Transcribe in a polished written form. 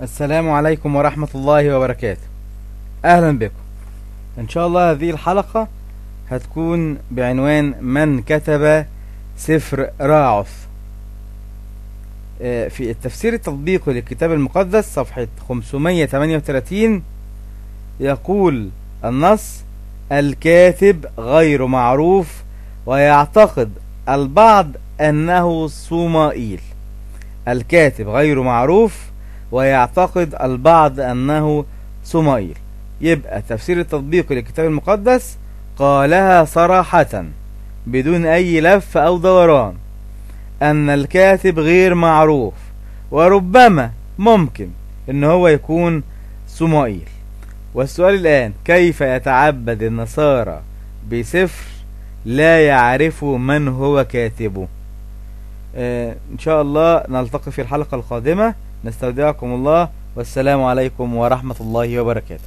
السلام عليكم ورحمة الله وبركاته. أهلا بكم. إن شاء الله هذه الحلقة هتكون بعنوان من كتب سفر راعث. في التفسير التطبيقي للكتاب المقدس صفحة 538 يقول النص: الكاتب غير معروف ويعتقد البعض أنه صومائيل. الكاتب غير معروف ويعتقد البعض أنه صومائيل. يبقى التفسير التطبيقي للكتاب المقدس قالها صراحة بدون أي لف أو دوران أن الكاتب غير معروف، وربما ممكن أن هو يكون صومائيل. والسؤال الآن: كيف يتعبد النصارى بسفر لا يعرف من هو كاتبه؟ إن شاء الله نلتقي في الحلقة القادمة. نستودعكم الله، والسلام عليكم ورحمة الله وبركاته.